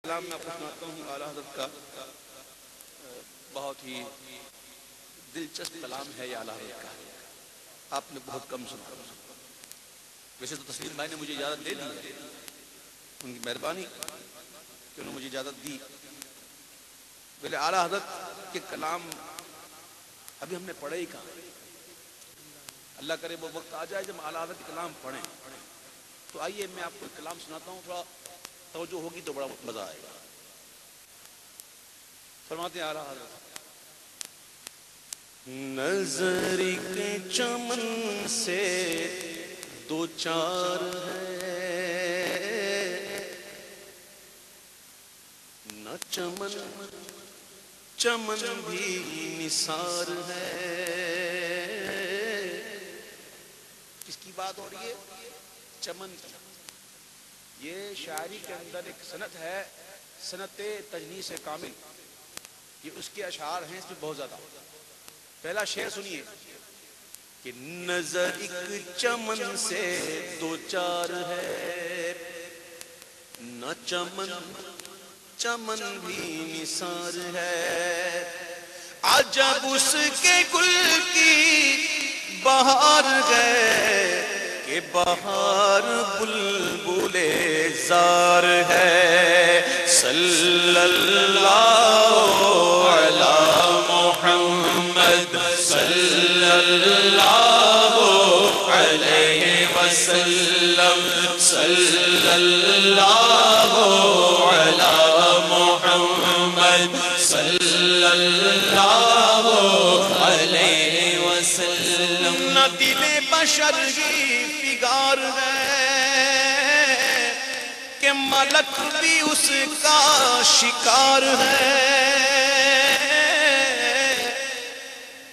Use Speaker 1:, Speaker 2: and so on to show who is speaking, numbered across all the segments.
Speaker 1: کلام میں آپ کو سناتا ہوں اعلیٰ حضرت کا بہت ہی دلچسپ کلام ہے یہ اعلیٰ حضرت کا، آپ نے بہت کم سنا۔ ویسے تو تسلیم بھائی نے مجھے اجازت دے دی ہے، ان کی مہربانی کہ انہوں نے مجھے اجازت دی۔ پہلے اعلیٰ حضرت کے کلام ابھی ہم نے پڑھے ہی کہاں، اللہ کرے وہ وقت آ جائے جب اعلیٰ حضرت کے کلام پڑھیں۔ تو آئیے میں آپ کو کلام سناتا ہوں، تھوڑا توجہ ہوگی تو بڑا مزہ آئے گا۔ فرماتے ہیں اعلیٰ حضرت، نظر کے چمن سے دو چار ہے، نہ چمن چمن بھی نثار ہے۔ کس کی بات ہو رہی ہے؟ چمن کی۔ یہ شاعری کے اندر ایک صنعت ہے، صنعت تجنیس کامل، یہ اس کے اشعار ہیں، اس میں بہت زیادہ۔ پہلا شعر سنیے کہ نظر ایک چمن سے دو چار ہے، نہ چمن چمن بھی نثار ہے، عجب اس کے گل کی بہار ہے کہ بہار بلبل زار ہے۔ صلی اللہ علی محمد صلی اللہ علیہ وسلم، صلی اللہ علی محمد صلی اللہ علیہ وسلم۔ نہ دل بشر ہی فگار ہے کہ ملک بھی اس کا شکار ہے۔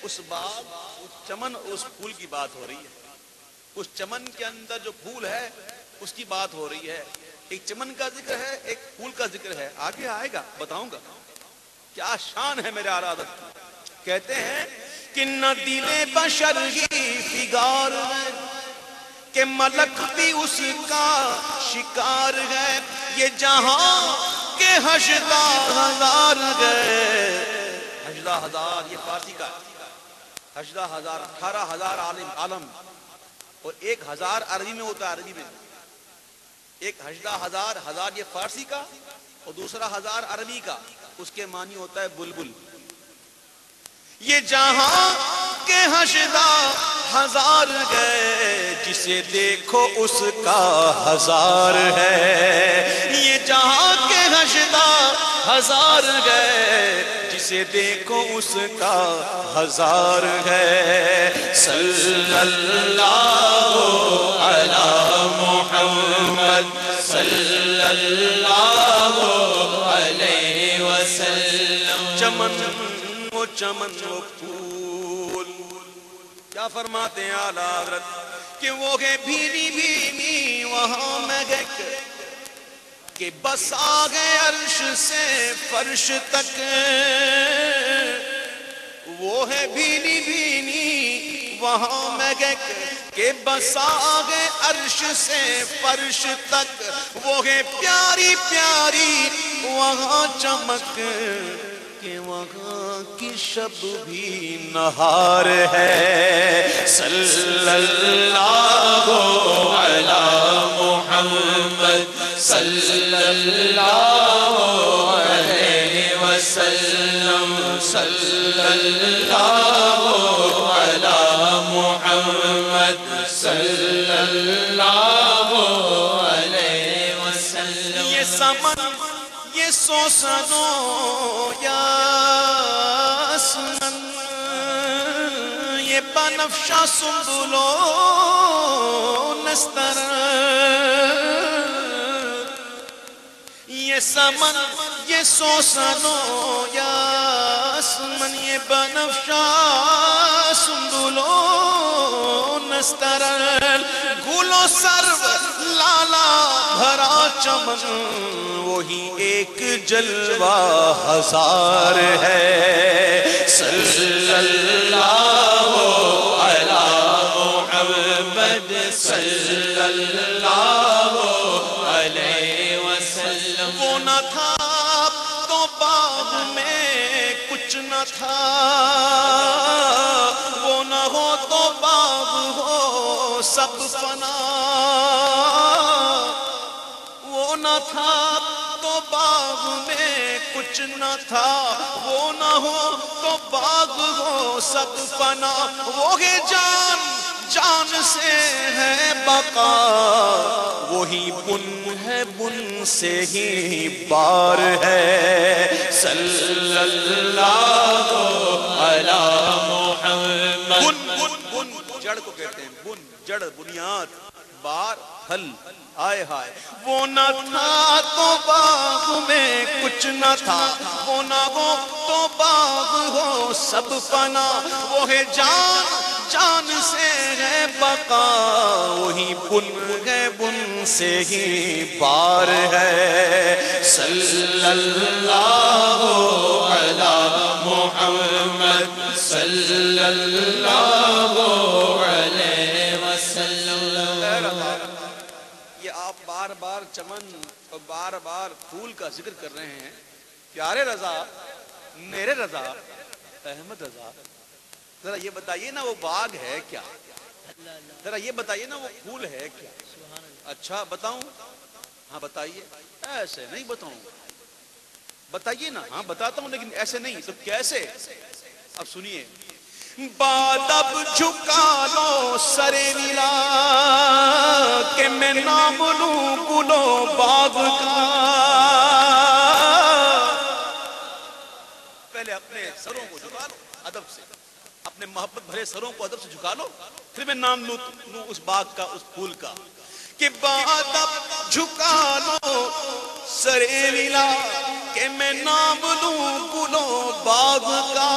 Speaker 1: اس بات، اس چمن، اس پھول کی بات ہو رہی ہے، اس چمن کے اندر جو پھول ہے اس کی بات ہو رہی ہے۔ ایک چمن کا ذکر ہے، ایک پھول کا ذکر ہے، آگے آئے گا بتاؤں گا۔ کیا شان ہے میرے اعلیٰ حضرت کی۔ کہتے ہیں کہ نہ دل بشر ہی فگار ہے کہ ملک بھی اس کا شکار ہے، یہ جہاں کے حشدہ ہزار گئے۔ حشدہ ہزار یہ فارسی کا ہے، حشدہ ہزار 18,000 عالم، اور 1,000 عربی میں ہوتا ہے، عربی میں ایک حشدہ ہزار، ہزار یہ فارسی کا اور دوسرا ہزار عربی کا، اس کے معنی ہوتا ہے بلبل۔ یہ جہاں کے حشدہ ہزار گئے، جسے دیکھو اس کا ہزار ہے۔ یہ جہاں کے حشدہ ہزار گئے، جسے دیکھو اس کا ہزار ہے۔ صلی اللہ علی محمد صلی اللہ علیہ وسلم۔ چمن وہ چمن وہ پھول، کیا فرماتے ہیں اعلیٰ حضرت کہ وہ ہے بھینی بھینی وہاں مہک کہ بس آگے عرش سے فرش تک، وہ ہے بھینی بھینی وہاں مہک کہ بس آگے عرش سے فرش تک، وہ ہے پیاری پیاری وہاں چمک کہ وہاں کی شب بھی نہار ہے۔ صلی اللہ علی محمد صلی اللہ علیہ وسلم، صلی اللہ علی محمد صلی اللہ علیہ وسلم۔ یہ سمن یہ سوسنو یاسمن، یہ بنفشہ سنبلو نستر، یہ سمن یہ سوسنو یاسمن، یہ بنفشہ سنبلو نستر، گلو سرو لالا بھرا چمن، وہی ایک جلوہ ہزار ہے۔ صلی اللہ علی محمد صلی اللہ علیہ وسلم۔ وہ نہ تھا باغ میں کچھ نہ تھا، وہ نہ ہو تو باغ ہو سب فنا، وہ نہ تھا تو باغ میں کچھ نہ تھا، وہ نہ ہو تو باغ ہو سب فنا، وہ ہے جان جان سے ہے بقا، وہی بن ہے بن سے ہی بار ہے، صلی اللہ علی محمد۔ بن جڑ کو کہتے ہیں، بن جڑ بنیاد، بار پھل، آئے ہائے۔ وہ نہ تھا تو باغ میں کچھ نہ تھا، وہ نہ ہو تو باغ ہو سب فنا، وہ ہے جان جان سے ہے بقا، وہی بن ہے بن سے ہی بار ہے، صلی اللہ علی محمد، صلی اللہ علیہ وسلم۔ یہ آپ بار بار چمن اور بار بار پھول کا ذکر کر رہے ہیں، پیارے رضا، میرے رضا، احمد رضا، ذرا یہ بتائیے نا وہ باغ ہے کیا؟ ذرا یہ بتائیے نا وہ پھول ہے کیا؟ اچھا بتاؤں؟ ہاں بتائیے۔ ایسے نہیں بتاؤں، بتائیے نا۔ ہاں بتاتا ہوں لیکن ایسے نہیں، تو کیسے؟ اب سنیے۔ باد اب جھکا لو سر نیلا کہ میں نام لوں گلو باغ کا، پہلے اپنے سروں کو جھکا لو ادب سے، اپنے محبت بھرے سروں کو ادب سے جھکا لو، پھر میں نام لوں اس باغ کا، اس پھول کا، کہ باد اب جھکا لو سر نیلا کہ میں نام لوں گلو باغ کا،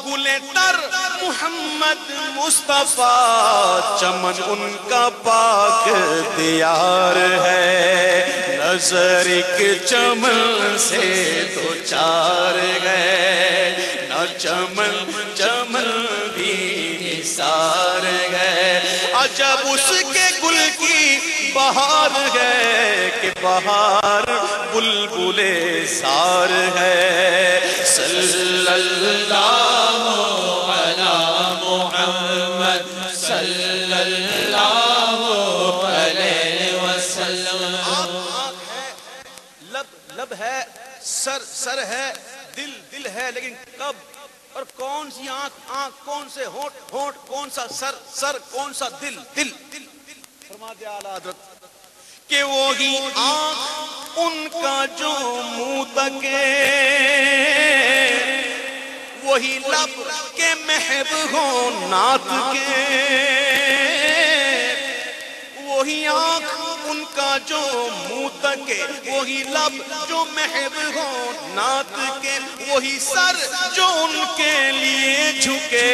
Speaker 1: گلے تر محمد مصطفیٰ چمن ان کا پاک دیار ہے، نظر ایک چمن سے دو چار گئے، نہ چمن چمن بھی نثار گئے، عجب اس کے گل کی بہار ہے کہ بہار بلبل سار ہے، صلی اللہ علی محمد، صلی اللہ علیہ وسلم۔ آنکھ ہے، لب ہے، سر ہے، دل ہے، لیکن کب اور کون سی آنکھ کون سے ہونٹ کون سا سر کون سا دل فرماتے اعلیٰ حضرت کہ وہی آنکھ ان کا جو منہ تکے، وہی لب کے محب ہو نعت کے، وہی آنکھ ان کا جو منہ تکے، وہی لب جو محب ہو نعت کے، وہی سر جو ان کے لیے جھکے،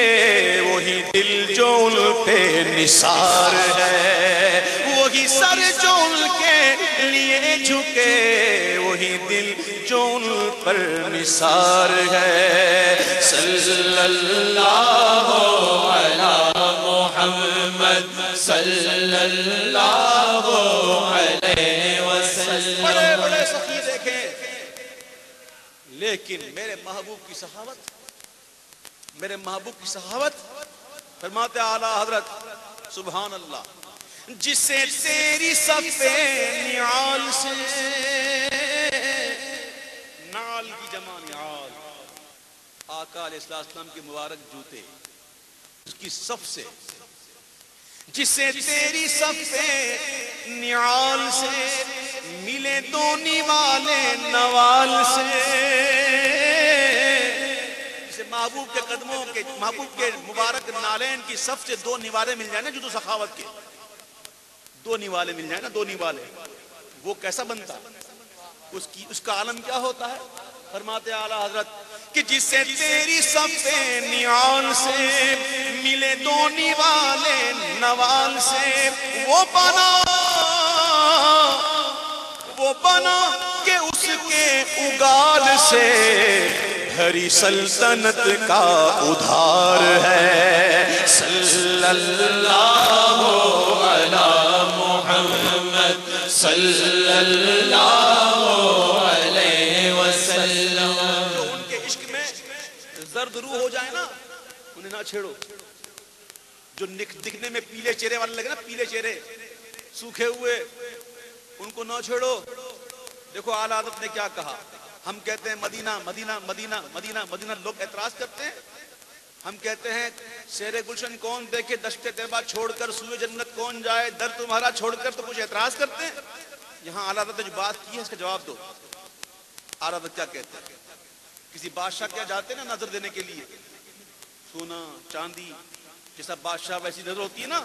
Speaker 1: وہی دل جو ان پہ نثار ہے، وہی سر جو ان کے لیے جھکے، وہی دل جو ان پر نثار ہے، صلی اللہ علی محمد، صلی اللہ علیہ وسلم۔ بڑے بڑے سخی دیکھیں، لیکن میرے محبوب کی سخاوت، میرے محبوب کی سخاوت، فرماتے اعلیٰ حضرت سبحان اللہ، جسے تیری صفے نعال سے، نعال کی جمع نعال، آقا علیہ السلام کے مبارک جوتے، اس کی صف سے، جسے تیری صفے نعال سے ملے دو نوالے نوال سے، جسے محبوب کے قدموں کے، محبوب کے مبارک نالین کی صف سے دو نوالے مل جائیں نا، جو تو سخاوت کے دو نوالے مل جائیں نا، دو نوالے، وہ کیسا بنتا، اس کا عالم کیا ہوتا ہے؟ فرماتے اعلیٰ حضرت کہ جسے تیری صفے نعال سے ملے دو نوالے نوال سے، وہ بنا کہ اس کے اگال سے بھری سلطنت کا ادھار ہے، صلی اللہ علی محمد، صلی اللہ علیہ وسلم۔ زرد روح ہو جائے نا انہیں نہ چھیڑو. جو دکھنے میں پیلے چہرے والے لگے نا، پیلے چہرے سوکھے ہوئے، ان کو نہ چھیڑو. دیکھو اعلیٰ حضرت نے کیا کہا. ہم کہتے ہیں مدینہ مدینہ مدینہ مدینہ مدینہ، لوگ اعتراض کرتے ہیں. ہم کہتے ہیں شہر گلشن کون دیکھے، دشت طیبہ چھوڑ کر سوئے جنت کون جائے، در تمہارا چھوڑ کر، تو کچھ اعتراض کرتے ہیں. یہاں اعلیٰ حضرت نے جو بات کی ہے اس کا جواب دو. اعلیٰ حضرت کیا کہتے ہیں؟ کسی بادشاہ کیا جاتے ہیں نا نظر دینے کے لیے، سونا چاندی جیسا بادشاہ ویسی نظر ہوتی ہے نا،